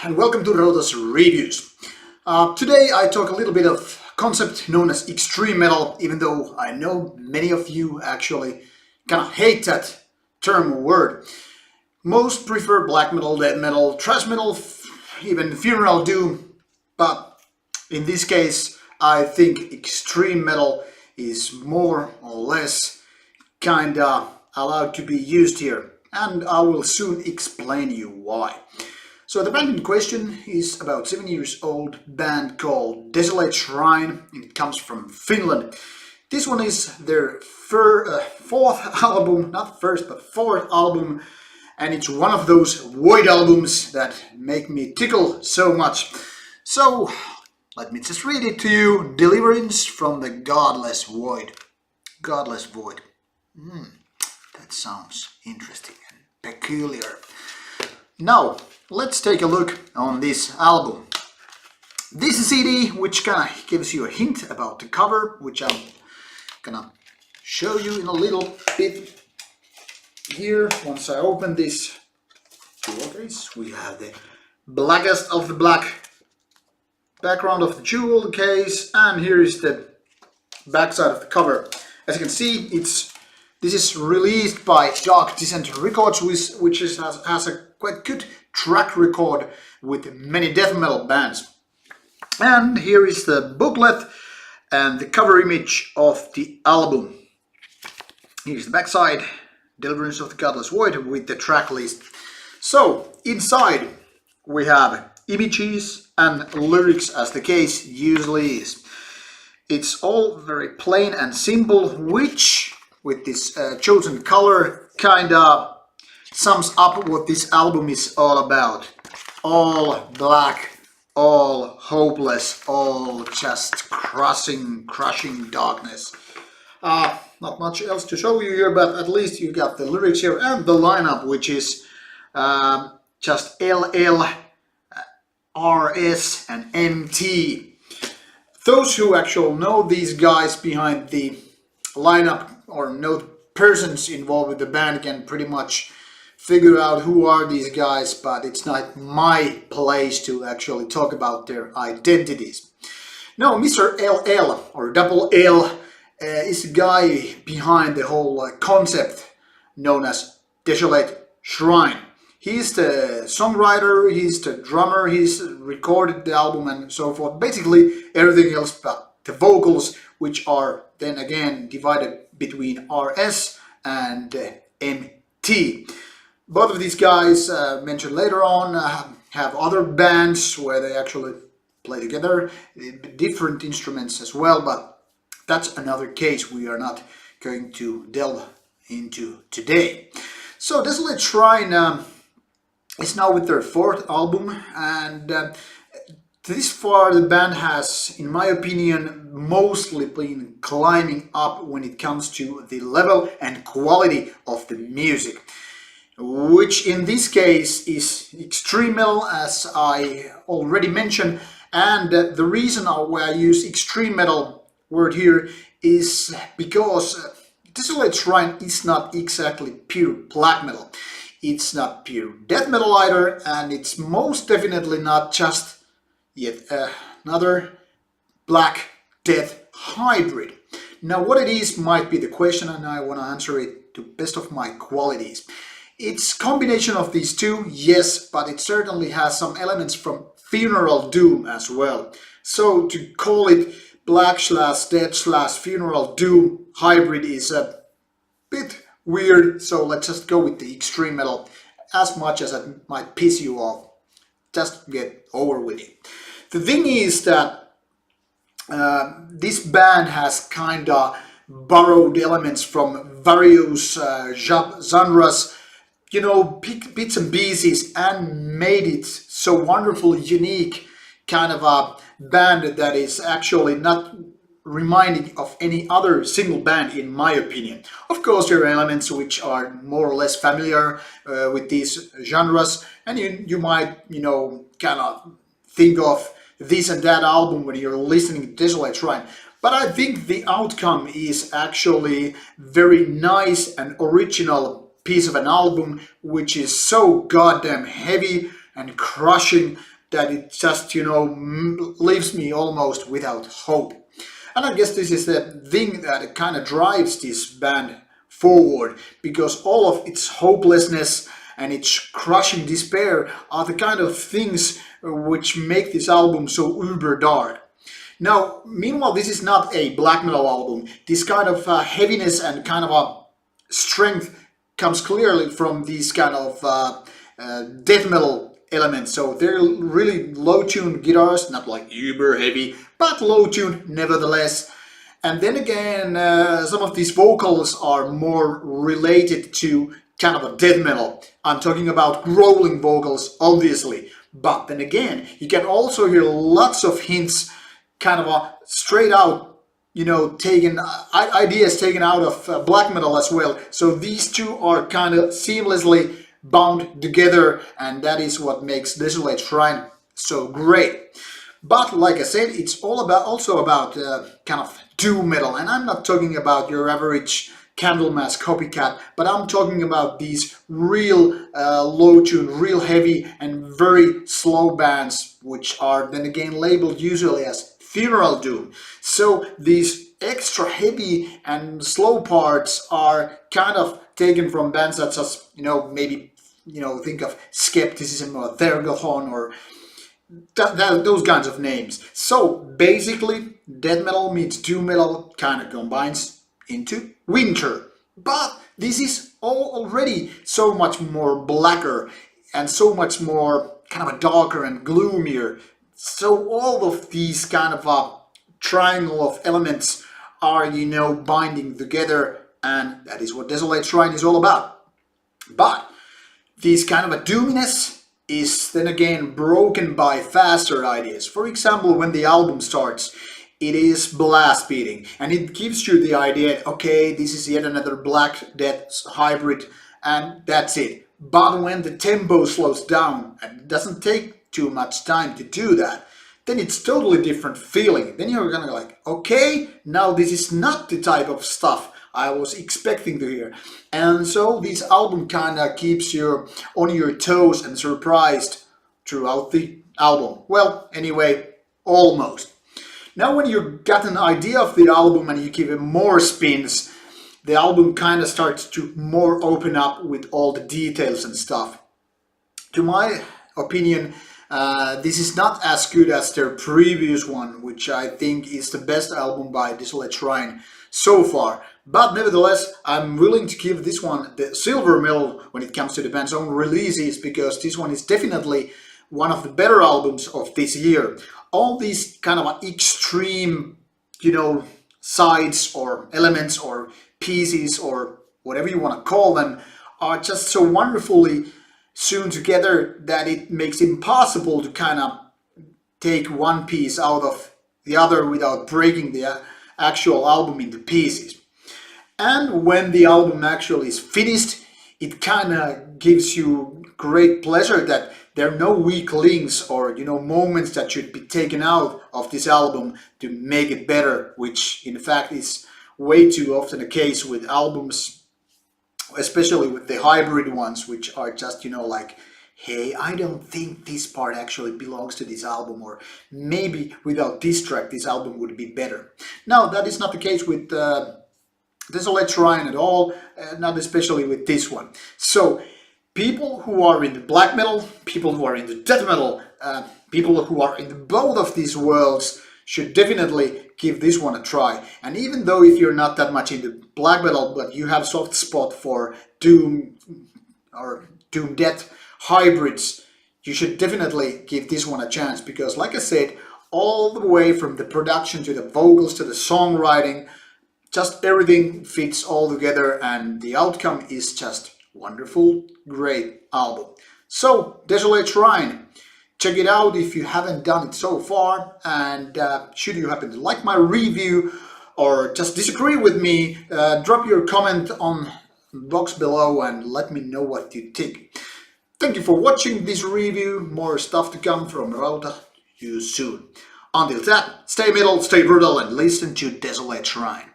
and welcome to Rauta's Reviews. Today I talk a little bit of concept known as extreme metal, even though I know many of you actually kind of hate that term or word. Most prefer black metal, death metal, thrash metal, even funeral doom, but in this case I think extreme metal is more or less kinda allowed to be used here, and I will soon explain you why. So the band in question is about 7 years old band called Desolate Shrine. It comes from Finland. This one is their fourth album, not first but fourth album, and it's one of those Void albums that make me tickle so much. So let me just read it to you. Deliverance from the Godless Void. Godless Void. That sounds interesting and peculiar. Now, let's take a look on this album. This is a CD which kind of gives you a hint about the cover, which I'm gonna show you in a little bit. Here, once I open this jewel case, we have the blackest of the black background of the jewel case, and here is the back side of the cover. As you can see, this is released by Dark Descent Records, which has a quite good track record with many death metal bands. And here is the booklet and the cover image of the album. Here's the backside, Deliverance of the Godless Void, with the track list. So inside we have images and lyrics, as the case usually is. It's all very plain and simple, which with this chosen color kinda sums up what this album is all about. All black, all hopeless, all just crushing darkness. Not much else to show you here, but at least you got the lyrics here and the lineup, which is just LL, RS and MT. Those who actually know these guys behind the lineup or know the persons involved with the band can pretty much figure out who are these guys, but it's not my place to actually talk about their identities. No, Mr. LL or Double L is the guy behind the whole concept known as Desolate Shrine. He's the songwriter, he's the drummer, he's recorded the album and so forth. Basically everything else but the vocals, which are then again divided between RS and MT. Both of these guys, mentioned later on, have other bands where they actually play together, different instruments as well, but that's another case we are not going to delve into today. So Desolate Shrine is now with their fourth album, and this far the band has, in my opinion, mostly been climbing up when it comes to the level and quality of the music, which in this case is extreme metal, as I already mentioned. And the reason why I use extreme metal word here is because Desolate Shrine is not exactly pure black metal. It's not pure death metal either, and it's most definitely not just yet another black death hybrid. Now what it is might be the question, and I want to answer it to best of my qualities. It's combination of these two, yes, but it certainly has some elements from funeral doom as well. So to call it black/death/funeral doom hybrid is a bit weird, so let's just go with the extreme metal. As much as it might piss you off, just get over with it. The thing is that this band has kinda borrowed elements from various genres, you know, bits and pieces, and made it so wonderfully unique kind of a band that is actually not reminding of any other single band, in my opinion. Of course, there are elements which are more or less familiar with these genres, and you might, you know, kind of think of this and that album when you're listening to Desolate Shrine. But I think the outcome is actually very nice and original piece of an album, which is so goddamn heavy and crushing that it just, leaves me almost without hope. And I guess this is the thing that kind of drives this band forward, because all of its hopelessness and its crushing despair are the kind of things which make this album so uber dark. Now, meanwhile, this is not a black metal album. This kind of heaviness and kind of a strength comes clearly from these kind of death metal elements. So they're really low-tuned guitars, not like uber heavy, but low-tuned nevertheless. And then again, some of these vocals are more related to kind of a death metal. I'm talking about growling vocals, obviously. But then again, you can also hear lots of hints, kind of a straight out, taken ideas taken out of black metal as well. So these two are kind of seamlessly bound together, and that is what makes Desolate Shrine so great. But like I said, it's also about kind of doom metal, and I'm not talking about your average Candlemass copycat, but I'm talking about these real low-tune, real heavy and very slow bands, which are then again labeled usually as funeral doom. So these extra heavy and slow parts are kind of taken from bands such as, maybe, think of Skepticism or Thergothon or those kinds of names. So basically, death metal meets doom metal kind of combines into winter. But this is all already so much more blacker and so much more kind of a darker and gloomier. So all of these kind of a triangle of elements are, binding together, and that is what Desolate Shrine is all about. But this kind of a doominess is then again broken by faster ideas. For example, when the album starts, it is blast beating, and it gives you the idea, okay, this is yet another Black Death hybrid, and that's it. But when the tempo slows down, and it doesn't take too much time to do that, then it's totally different feeling. Then you're gonna like, okay, now this is not the type of stuff I was expecting to hear. And so this album kinda keeps you on your toes and surprised throughout the album. Well, anyway, almost. Now when you got an idea of the album and you give it more spins, the album kinda starts to more open up with all the details and stuff. To my opinion, this is not as good as their previous one, which I think is the best album by Desolate Shrine so far. But nevertheless, I'm willing to give this one the silver medal when it comes to the band's own releases, because this one is definitely one of the better albums of this year. All these kind of extreme, sides or elements or pieces or whatever you want to call them are just so wonderfully sewn together that it makes it impossible to kind of take one piece out of the other without breaking the actual album into pieces. And when the album actually is finished, it kind of gives you great pleasure that there are no weak links or moments that should be taken out of this album to make it better, which in fact is way too often the case with albums, especially with the hybrid ones, which are just, like, hey, I don't think this part actually belongs to this album, or maybe without this track, this album would be better. Now, that is not the case with Desolate Shrine at all, not especially with this one. So, people who are into black metal, people who are into death metal, people who are into both of these worlds should definitely give this one a try. And even though if you're not that much into black metal, but you have soft spot for doom or doom death hybrids, you should definitely give this one a chance, because like I said, all the way from the production to the vocals to the songwriting, just everything fits all together, and the outcome is just wonderful, great album. So, Desolate Shrine, check it out if you haven't done it so far, and should you happen to like my review or just disagree with me, drop your comment on the box below and let me know what you think. Thank you for watching this review, more stuff to come from Rauta, you soon. Until that, stay metal, stay brutal, and listen to Desolate Shrine.